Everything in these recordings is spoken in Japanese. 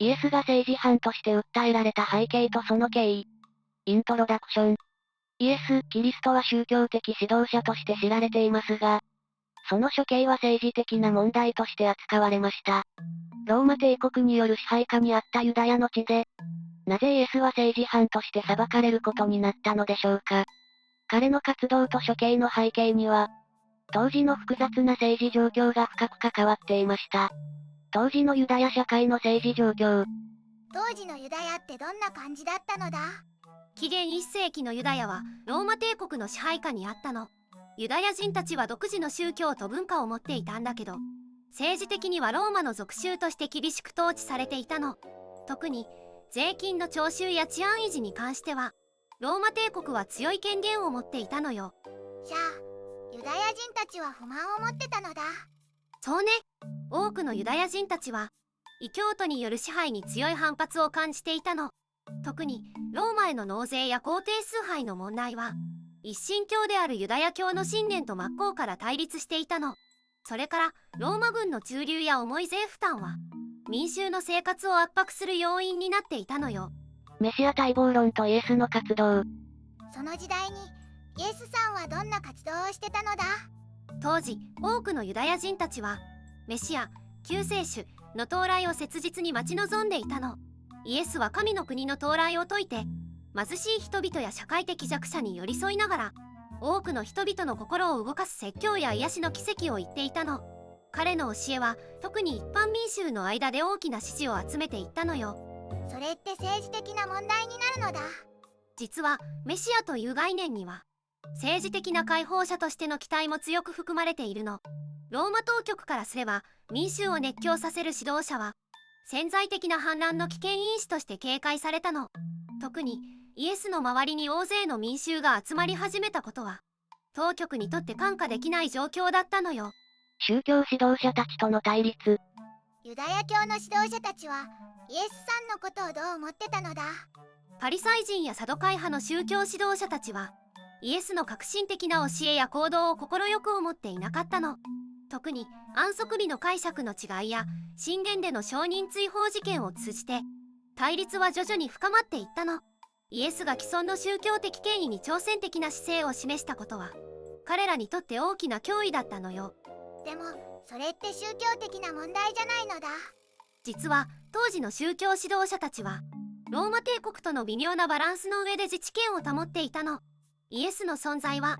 イエスが政治犯として訴えられた背景とその経緯。イントロダクション。イエス・キリストは宗教的指導者として知られていますが、その処刑は政治的な問題として扱われました。ローマ帝国による支配下にあったユダヤの地で、なぜイエスは政治犯として裁かれることになったのでしょうか。彼の活動と処刑の背景には、当時の複雑な政治状況が深く関わっていました。当時のユダヤ社会の政治状況。当時のユダヤってどんな感じだったのだ？紀元1世紀のユダヤはローマ帝国の支配下にあったの。ユダヤ人たちは独自の宗教と文化を持っていたんだけど、政治的にはローマの属州として厳しく統治されていたの。特に税金の徴収や治安維持に関しては、ローマ帝国は強い権限を持っていたのよ。じゃあ、ユダヤ人たちは不満を持ってたのだ。そうね。多くのユダヤ人たちは、異教徒による支配に強い反発を感じていたの。特に、ローマへの納税や皇帝崇拝の問題は、一神教であるユダヤ教の信念と真っ向から対立していたの。それから、ローマ軍の駐留や重い税負担は、民衆の生活を圧迫する要因になっていたのよ。メシア待望論とイエスの活動。その時代に、イエスさんはどんな活動をしてたのだ？当時、多くのユダヤ人たちは、メシア、救世主の到来を切実に待ち望んでいたの。イエスは神の国の到来を説いて、貧しい人々や社会的弱者に寄り添いながら、多くの人々の心を動かす説教や癒しの奇跡を言っていたの。彼の教えは、特に一般民衆の間で大きな支持を集めていったのよ。それって政治的な問題になるのだ。実は、メシアという概念には、政治的な解放者としての期待も強く含まれているの。ローマ当局からすれば、民衆を熱狂させる指導者は、潜在的な反乱の危険因子として警戒されたの。特に、イエスの周りに大勢の民衆が集まり始めたことは、当局にとって看過できない状況だったのよ。宗教指導者たちとの対立。ユダヤ教の指導者たちは、イエスさんのことをどう思ってたのだ？パリサイ人やサドカイ派の宗教指導者たちは、イエスの革新的な教えや行動を快く思っていなかったの。特に安息日の解釈の違いや神殿での証人追放事件を通じて対立は徐々に深まっていったの。イエスが既存の宗教的権威に挑戦的な姿勢を示したことは彼らにとって大きな脅威だったのよ。でも、それって宗教的な問題じゃないのだ。実は当時の宗教指導者たちはローマ帝国との微妙なバランスの上で自治権を保っていたの。イエスの存在は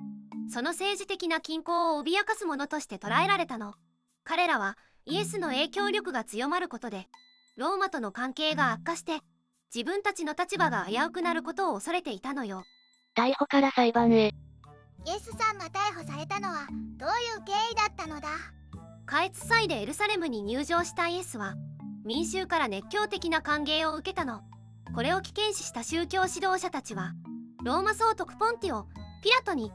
その政治的な均衡を脅かすものとして捉えられたの。彼らはイエスの影響力が強まることでローマとの関係が悪化して自分たちの立場が危うくなることを恐れていたのよ。逮捕から裁判へ。イエスさんが逮捕されたのはどういう経緯だったのだ？過越祭でエルサレムに入場したイエスは民衆から熱狂的な歓迎を受けたの。これを危険視した宗教指導者たちはローマ総督ポンティオ・ピラトに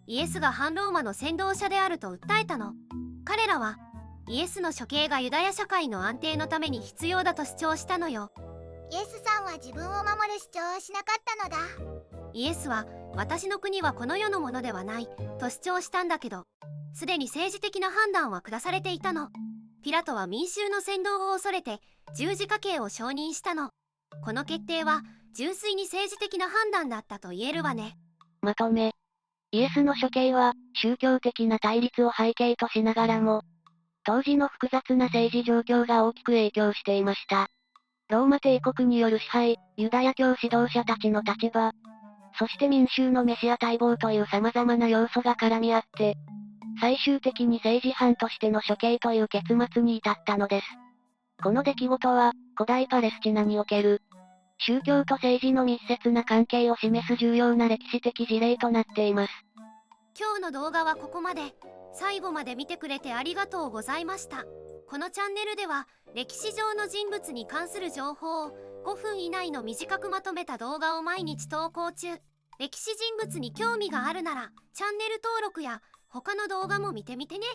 イエスが反ローマの先導者であると訴えたの。彼らはイエスの処刑がユダヤ社会の安定のために必要だと主張したのよ。イエスさんは自分を守る主張をしなかったのだ。イエスは私の国はこの世のものではないと主張したんだけど、すでに政治的な判断は下されていたの。ピラトは民衆の扇動を恐れて十字架刑を承認したの。この決定は純粋に政治的な判断だったと言えるわね。まとめ。イエスの処刑は宗教的な対立を背景としながらも、当時の複雑な政治状況が大きく影響していました。ローマ帝国による支配、ユダヤ教指導者たちの立場、そして民衆のメシア待望という様々な要素が絡み合って、最終的に政治犯としての処刑という結末に至ったのです。この出来事は、古代パレスチナにおける、宗教と政治の密接な関係を示す重要な歴史的事例となっています。今日の動画はここまで。最後まで見てくれてありがとうございました。このチャンネルでは、歴史上の人物に関する情報を5分以内の短くまとめた動画を毎日投稿中。歴史人物に興味があるなら、チャンネル登録や他の動画も見てみてね。